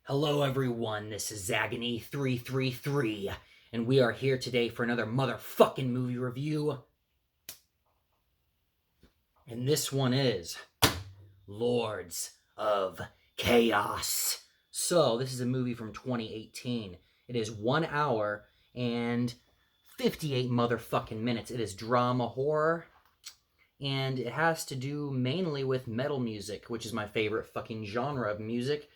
Hello everyone, this is Zagony333, and we are here today for another motherfucking movie review. And this one is Lords of Chaos. So, this is a movie from 2018. It is 1 hour and 58 motherfucking minutes. It is drama horror, and it has to do mainly with metal music, which is my favorite fucking genre of music.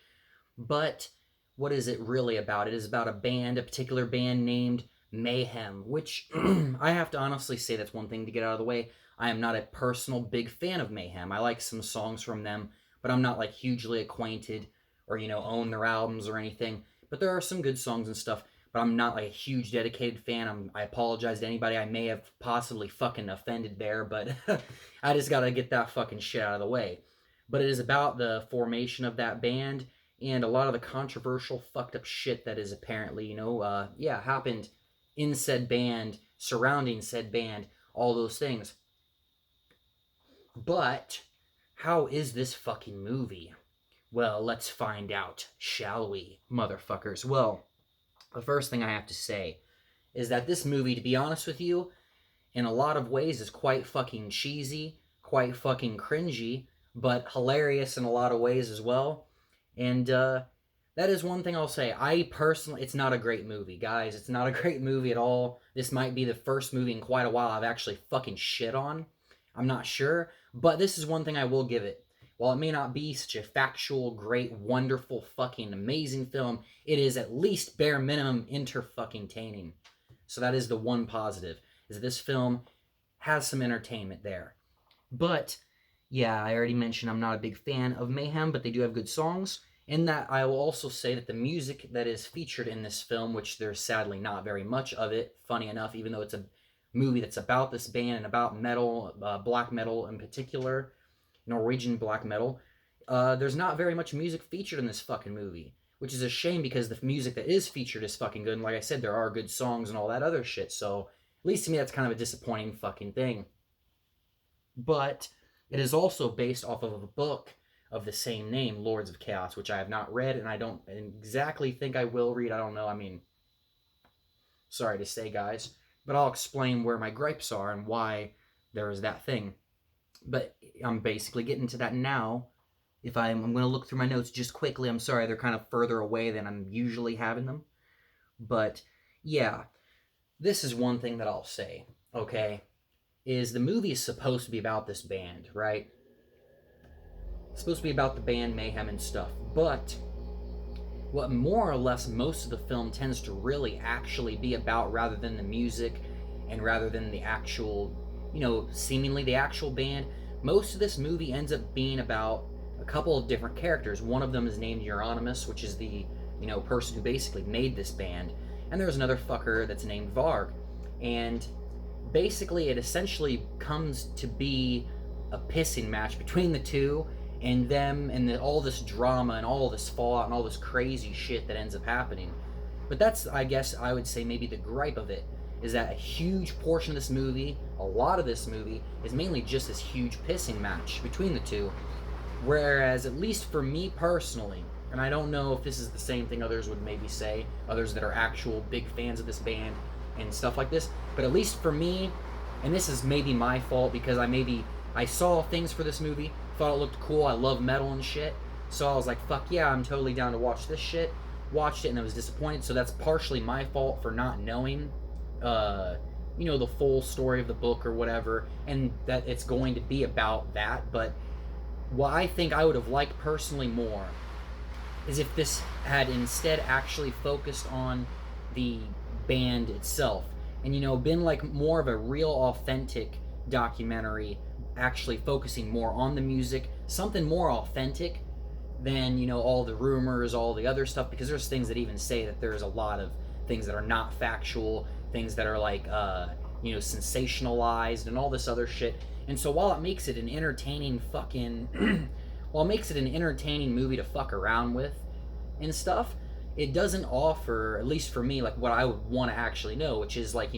But what is it really about? It is about a particular band named Mayhem, which I have to honestly say that's one thing to get out of the way. I am not a personal big fan of Mayhem. I like some songs from them, but I'm not like hugely acquainted or, own their albums or anything. But there are some good songs and stuff, but I'm not like a huge dedicated fan. I apologize to anybody I may have possibly fucking offended there, but I just gotta get that fucking shit out of the way. But it is about the formation of that band and a lot of the controversial, fucked up shit that is apparently, happened in said band, surrounding said band, all those things. But how is this fucking movie? Well, let's find out, shall we, motherfuckers? Well, the first thing I have to say is that this movie, to be honest with you, in a lot of ways is quite fucking cheesy, quite fucking cringy, but hilarious in a lot of ways as well. And that is one thing I'll say. It's not a great movie, guys. It's not a great movie at all. This might be the first movie in quite a while I've actually fucking shit on. I'm not sure. But this is one thing I will give it. While it may not be such a factual, great, wonderful, fucking amazing film, it is at least bare minimum inter-fucking-taining. So that is the one positive, is that this film has some entertainment there. But yeah, I already mentioned I'm not a big fan of Mayhem, but they do have good songs. And that I will also say that the music that is featured in this film, which there's sadly not very much of it, funny enough, even though it's a movie that's about this band and about metal, black metal in particular, Norwegian black metal, there's not very much music featured in this fucking movie, which is a shame because the music that is featured is fucking good. And like I said, there are good songs and all that other shit. So at least to me, that's kind of a disappointing fucking thing. But it is also based off of a book of the same name, Lords of Chaos, which I have not read, and I don't exactly think I will read. I don't know. Sorry to say, guys, but I'll explain where my gripes are and why there is that thing. But I'm basically getting to that now. I'm going to look through my notes just quickly. I'm sorry, they're kind of further away than I'm usually having them. But, yeah, this is one thing that I'll say, okay? Is the movie is supposed to be about this band, right? It's supposed to be about the band Mayhem and stuff, but what more or less most of the film tends to really actually be about, rather than the music and rather than the actual, seemingly the actual band, most of this movie ends up being about a couple of different characters. One of them is named Euronymous, which is the, person who basically made this band, and there's another fucker that's named Varg, and basically, it essentially comes to be a pissing match between the two and them, and all this drama and all this fallout and all this crazy shit that ends up happening. But that's, I guess, I would say maybe the gripe of it, is that a huge portion of this movie, a lot of this movie, is mainly just this huge pissing match between the two. Whereas, at least for me personally, and I don't know if this is the same thing others would maybe say, others that are actual big fans of this band and stuff like this, but at least for me, and this is maybe my fault because I saw things for this movie, thought it looked cool, I love metal and shit, so I was like, fuck yeah, I'm totally down to watch this shit, watched it and I was disappointed, so that's partially my fault for not knowing, the full story of the book or whatever, and that it's going to be about that. But what I think I would have liked personally more is if this had instead actually focused on the band itself, and been like more of a real authentic documentary, actually focusing more on the music, something more authentic than all the rumors, all the other stuff, because there's things that even say that there's a lot of things that are not factual, things that are like sensationalized and all this other shit. And so while it makes it an entertaining movie to fuck around with and stuff, it doesn't offer, at least for me, like what I would want to actually know, which is like,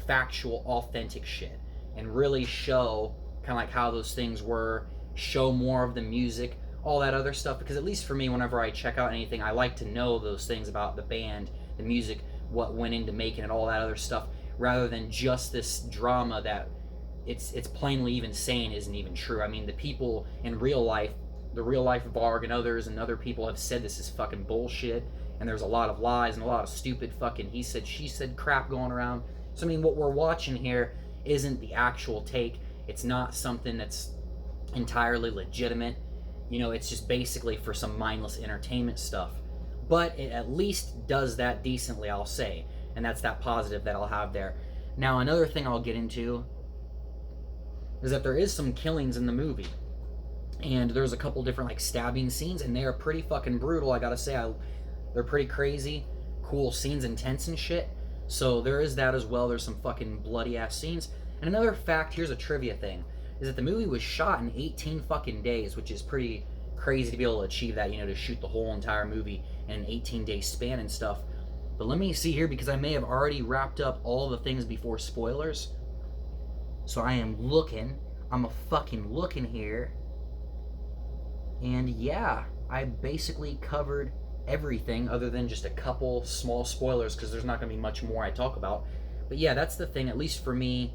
factual, authentic shit, and really show kind of like how those things were, show more of the music, all that other stuff, because at least for me, whenever I check out anything, I like to know those things about the band, the music, what went into making it, all that other stuff, rather than just this drama that it's plainly even saying isn't even true. I mean, the people in real life, the real life Varg and other people have said this is fucking bullshit, and there's a lot of lies and a lot of stupid fucking he said, she said crap going around. So I mean, what we're watching here isn't the actual take. It's not something that's entirely legitimate. You know, it's just basically for some mindless entertainment stuff. But it at least does that decently, I'll say. And that's that positive that I'll have there. Now, another thing I'll get into is that there is some killings in the movie. And there's a couple different, like, stabbing scenes, and they are pretty fucking brutal, I gotta say. They're pretty crazy, cool scenes, intense and shit. So there is that as well. There's some fucking bloody-ass scenes. And another fact, here's a trivia thing, is that the movie was shot in 18 fucking days, which is pretty crazy to be able to achieve that, you know, to shoot the whole entire movie in an 18-day span and stuff. But let me see here, because I may have already wrapped up all the things before spoilers. So I am looking. I'm a fucking looking here. And yeah, I basically covered everything other than just a couple small spoilers, because there's not going to be much more I talk about. But yeah, that's the thing, at least for me,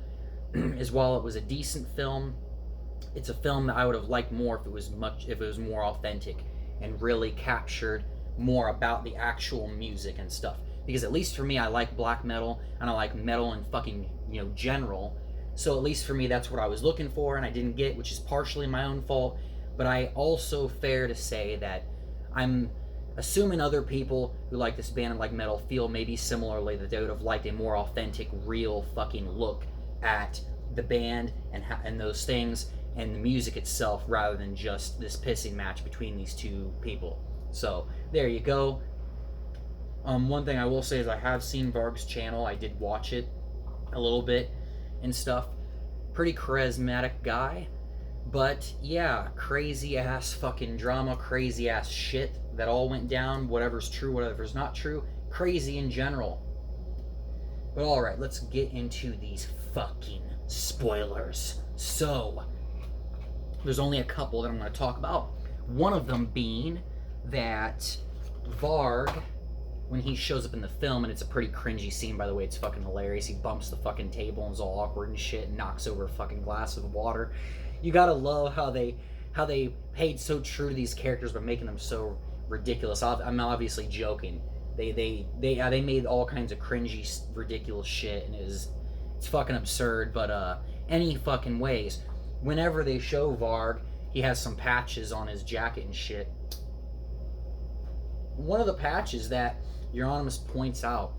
is while it was a decent film, it's a film that I would have liked more if it was more authentic and really captured more about the actual music and stuff. Because at least for me, I like black metal, and I like metal and fucking, you know, general. So at least for me, that's what I was looking for, and I didn't get, which is partially my own fault. But I also fair to say that I'm assuming other people who like this band and like metal feel maybe similarly, that they would have liked a more authentic, real fucking look at the band and those things and the music itself, rather than just this pissing match between these two people. So there you go. One thing I will say is I have seen Varg's channel. I did watch it a little bit and stuff. Pretty charismatic guy. But yeah, crazy ass fucking drama, crazy ass shit that all went down. Whatever's true, whatever's not true. Crazy in general. But alright, let's get into these fucking spoilers. So, there's only a couple that I'm going to talk about. One of them being that Varg, when he shows up in the film, and it's a pretty cringy scene, by the way, it's fucking hilarious. He bumps the fucking table and is all awkward and shit and knocks over a fucking glass of water. You gotta love how they paid so true to these characters, but making them so ridiculous. I'm obviously joking. They made all kinds of cringy, ridiculous shit, and it's fucking absurd. But any fucking ways, whenever they show Varg, he has some patches on his jacket and shit. One of the patches that Euronymous points out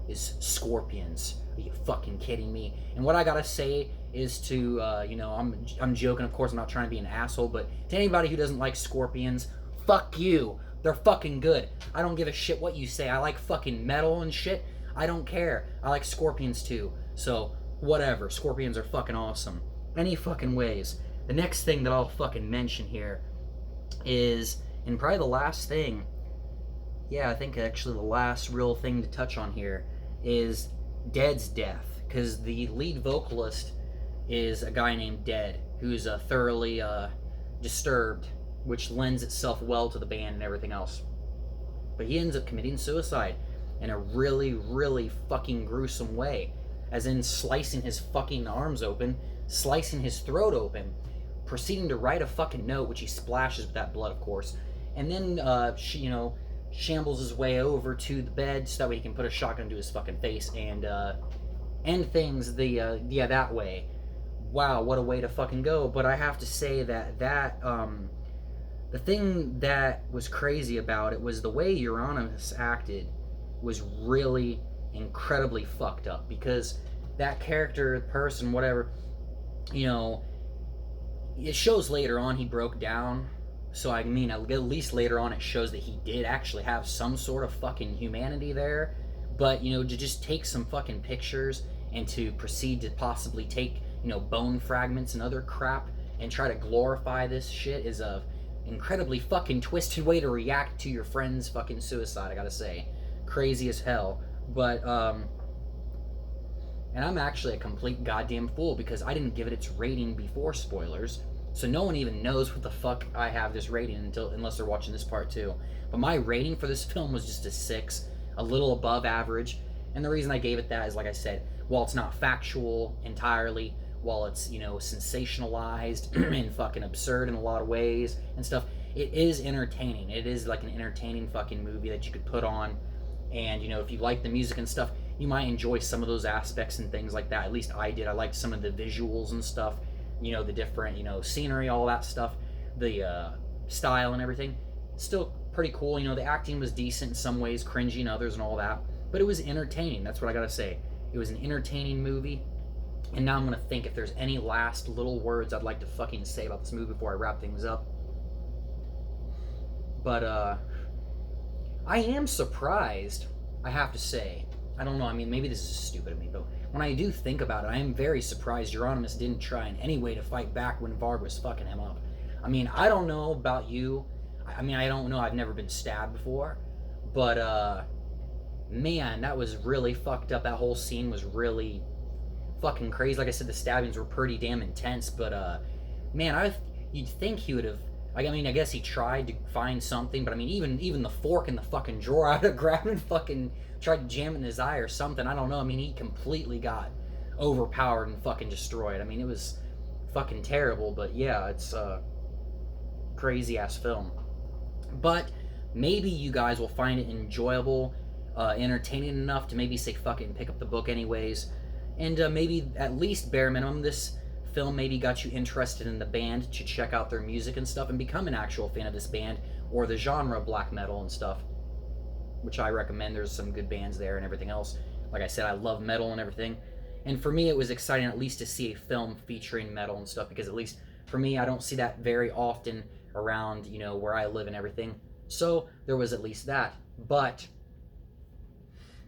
is scorpions. Are you fucking kidding me? And what I gotta say is to, I'm joking, of course, I'm not trying to be an asshole, but to anybody who doesn't like scorpions, fuck you. They're fucking good. I don't give a shit what you say. I like fucking metal and shit. I don't care. I like scorpions too. So, whatever. Scorpions are fucking awesome. Any fucking ways. The next thing that I'll fucking mention here is, and probably the last thing, yeah, I think actually the last real thing to touch on here is Dead's death. Because the lead vocalist is a guy named Dead, who's thoroughly disturbed, which lends itself well to the band and everything else. But he ends up committing suicide in a really, really fucking gruesome way. As in slicing his fucking arms open, slicing his throat open, proceeding to write a fucking note, which he splashes with that blood, of course. And then, shambles his way over to the bed so that way he can put a shotgun to his fucking face and end things that way. Wow, what a way to fucking go. But I have to say that the thing that was crazy about it was the way Euronymous acted was really incredibly fucked up, because that character, person, whatever, it shows later on he broke down. So I mean, at least later on it shows that he did actually have some sort of fucking humanity there. But, to just take some fucking pictures and to proceed to possibly take, bone fragments and other crap and try to glorify this shit is a incredibly fucking twisted way to react to your friend's fucking suicide, I gotta say. Crazy as hell. But, and I'm actually a complete goddamn fool, because I didn't give it its rating before spoilers. So no one even knows what the fuck I have this rating unless they're watching this part too. But my rating for this film was just a 6, a little above average. And the reason I gave it that is, like I said, while it's not factual entirely, while it's, sensationalized and fucking absurd in a lot of ways and stuff, it is entertaining. It is like an entertaining fucking movie that you could put on. And, if you like the music and stuff, you might enjoy some of those aspects and things like that. At least I did. I liked some of the visuals and stuff, the different, scenery, all that stuff, the style and everything. Still pretty cool. The acting was decent in some ways, cringy in others and all that. But it was entertaining. That's what I gotta say. It was an entertaining movie. And now I'm gonna think if there's any last little words I'd like to fucking say about this movie before I wrap things up. But, I am surprised, I have to say. I don't know, I mean, maybe this is stupid of me, but when I do think about it, I am very surprised Euronymous didn't try in any way to fight back when Varg was fucking him up. I mean, I don't know about you. I mean, I don't know, I've never been stabbed before. But, man, that was really fucked up. That whole scene was really fucking crazy. Like I said, the stabbings were pretty damn intense, but, man, you'd think he would have... I mean, I guess he tried to find something, but I mean, even the fork in the fucking drawer, I'd have grabbed and fucking tried to jam it in his eye or something. I don't know. I mean, he completely got overpowered and fucking destroyed. I mean, it was fucking terrible, but yeah, it's a crazy-ass film. But maybe you guys will find it enjoyable, entertaining enough to maybe say fuck it and pick up the book anyways. And maybe, at least bare minimum, this film maybe got you interested in the band to check out their music and stuff and become an actual fan of this band or the genre black metal and stuff, which I recommend. There's some good bands there and everything else. Like I said, I love metal and everything. And for me, it was exciting at least to see a film featuring metal and stuff, because at least for me, I don't see that very often around, where I live and everything. So there was at least that. But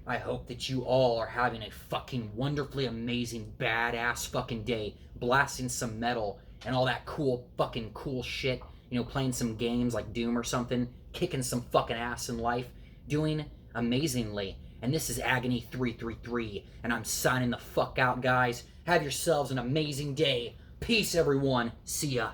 I hope that you all are having a fucking wonderfully amazing, badass fucking day, blasting some metal and all that cool shit, playing some games like Doom or something, kicking some fucking ass in life, doing amazingly. And this is Agony 333, and I'm signing the fuck out, guys. Have yourselves an amazing day. Peace, everyone. See ya.